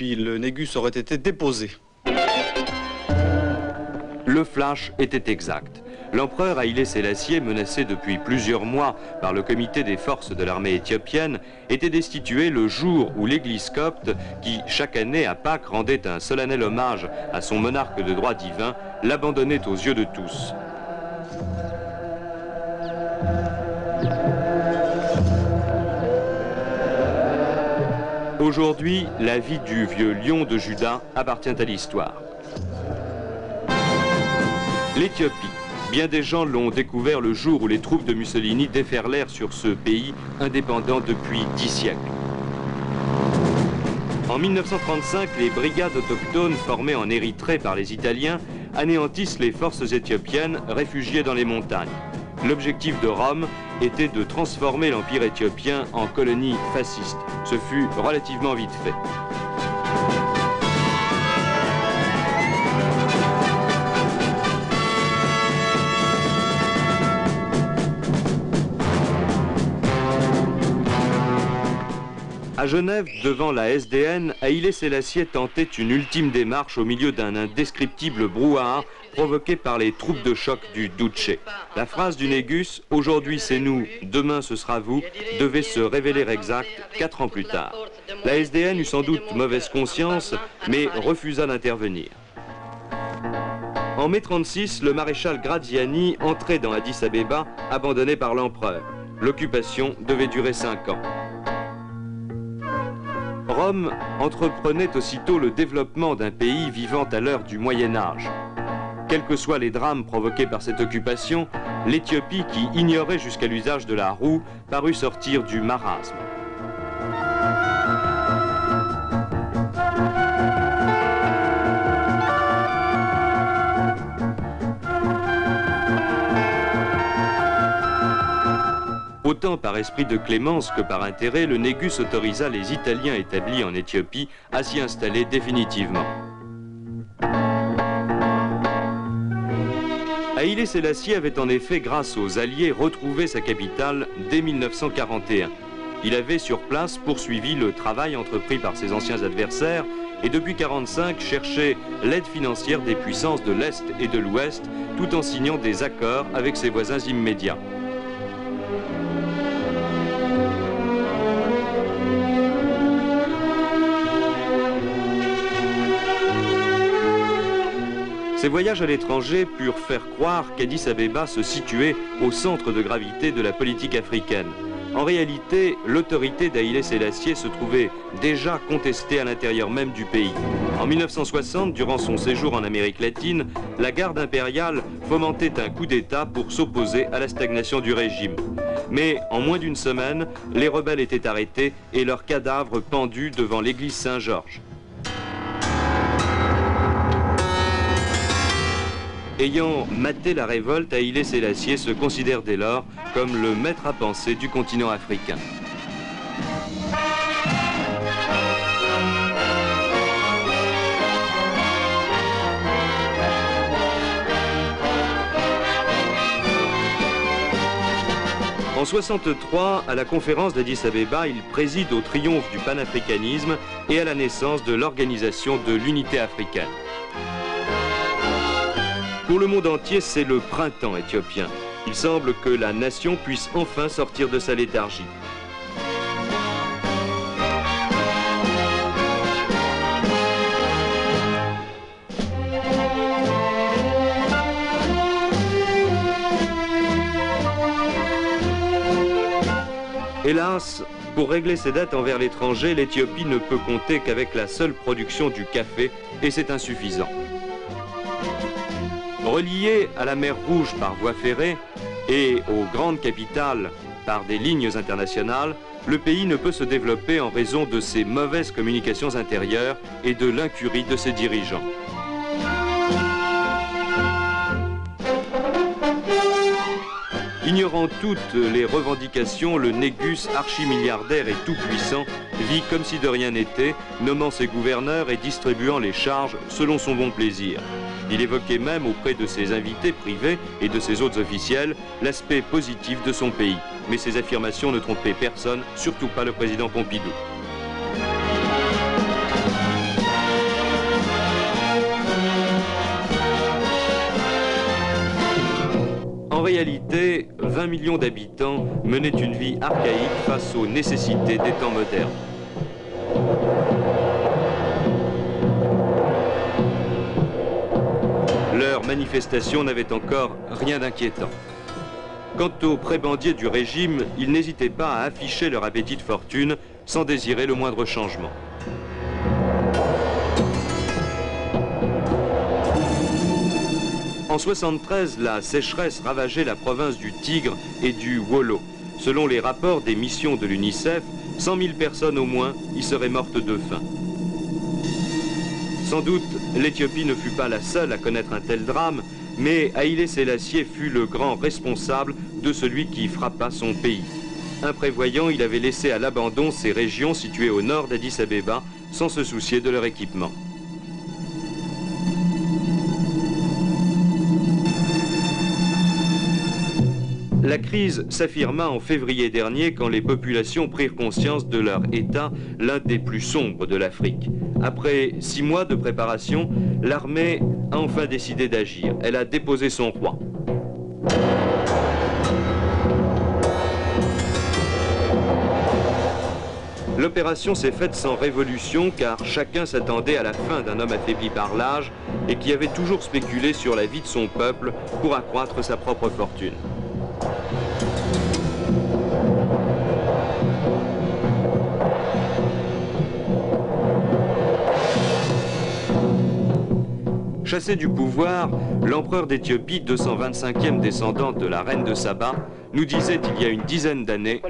l'Éthiopie. Le Négus aurait été déposé. Le flash était exact. L'empereur Haïlé Sélassié, menacé depuis plusieurs mois par le comité des forces de l'armée éthiopienne, était destitué le jour où l'église copte, qui chaque année à Pâques rendait un solennel hommage à son monarque de droit divin, l'abandonnait aux yeux de tous. Aujourd'hui, la vie du vieux lion de Juda appartient à l'histoire. L'Éthiopie. Bien des gens l'ont découvert le jour où les troupes de Mussolini déferlèrent sur ce pays indépendant depuis 10 siècles. En 1935, les brigades autochtones formées en Érythrée par les Italiens anéantissent les forces éthiopiennes réfugiées dans les montagnes. L'objectif de Rome était de transformer l'Empire éthiopien en colonie fasciste. Ce fut relativement vite fait. À Genève, devant la SDN, Haïlé Sélassié tentait une ultime démarche au milieu d'un indescriptible brouhaha provoqué par les troupes de choc du Duce. La phrase du Négus « Aujourd'hui c'est nous, demain ce sera vous » devait se révéler exacte 4 ans plus tard. La SDN eut sans doute mauvaise conscience, mais refusa d'intervenir. En mai 1936, le maréchal Graziani entrait dans Addis Abeba, abandonné par l'empereur. L'occupation devait durer 5 ans. Rome entreprenait aussitôt le développement d'un pays vivant à l'heure du Moyen-Âge. Quels que soient les drames provoqués par cette occupation, l'Éthiopie, qui ignorait jusqu'à l'usage de la roue, parut sortir du marasme. Autant par esprit de clémence que par intérêt, le Négus autorisa les Italiens établis en Éthiopie à s'y installer définitivement. Haïlé Sélassié avait en effet, grâce aux Alliés, retrouvé sa capitale dès 1941. Il avait sur place poursuivi le travail entrepris par ses anciens adversaires et depuis 1945 cherché l'aide financière des puissances de l'Est et de l'Ouest tout en signant des accords avec ses voisins immédiats. Ces voyages à l'étranger purent faire croire qu'Addis Abeba se situait au centre de gravité de la politique africaine. En réalité, l'autorité d'Haïlé Sélassié se trouvait déjà contestée à l'intérieur même du pays. En 1960, durant son séjour en Amérique latine, la garde impériale fomentait un coup d'État pour s'opposer à la stagnation du régime. Mais en moins d'une semaine, les rebelles étaient arrêtés et leurs cadavres pendus devant l'église Saint-Georges. Ayant maté la révolte, Haïlé Sélassié se considère dès lors comme le maître à penser du continent africain. En 1963, à la conférence d'Addis Abeba, il préside au triomphe du panafricanisme et à la naissance de l'Organisation de l'Unité africaine. Pour le monde entier, c'est le printemps éthiopien. Il semble que la nation puisse enfin sortir de sa léthargie. Hélas, pour régler ses dettes envers l'étranger, l'Éthiopie ne peut compter qu'avec la seule production du café, et c'est insuffisant. Relié à la mer Rouge par voie ferrée et aux grandes capitales par des lignes internationales, le pays ne peut se développer en raison de ses mauvaises communications intérieures et de l'incurie de ses dirigeants. Ignorant toutes les revendications, le Négus, archimilliardaire et tout-puissant, vit comme si de rien n'était, nommant ses gouverneurs et distribuant les charges selon son bon plaisir. Il évoquait même auprès de ses invités privés et de ses autres officiels l'aspect positif de son pays. Mais ces affirmations ne trompaient personne, surtout pas le président Pompidou. réalité, 20 millions d'habitants menaient une vie archaïque face aux nécessités des temps modernes. Leur manifestation n'avait encore rien d'inquiétant. Quant aux prébendiers du régime, ils n'hésitaient pas à afficher leur appétit de fortune sans désirer le moindre changement. En 1973, la sécheresse ravageait la province du Tigre et du Wollo. Selon les rapports des missions de l'UNICEF, 100 000 personnes au moins y seraient mortes de faim. Sans doute, l'Éthiopie ne fut pas la seule à connaître un tel drame, mais Haïlé Sélassié fut le grand responsable de celui qui frappa son pays. Imprévoyant, il avait laissé à l'abandon ces régions situées au nord d'Addis Abeba, sans se soucier de leur équipement. La crise s'affirma en février dernier quand les populations prirent conscience de leur état, l'un des plus sombres de l'Afrique. Après 6 mois de préparation, l'armée a enfin décidé d'agir. Elle a déposé son roi. L'opération s'est faite sans révolution car chacun s'attendait à la fin d'un homme affaibli par l'âge et qui avait toujours spéculé sur la vie de son peuple pour accroître sa propre fortune. Chassé du pouvoir, l'empereur d'Éthiopie, 225e descendant de la reine de Saba, nous disait il y a une dizaine d'années: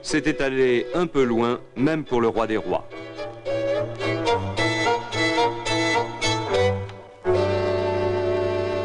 c'était aller un peu loin, même pour le roi des rois.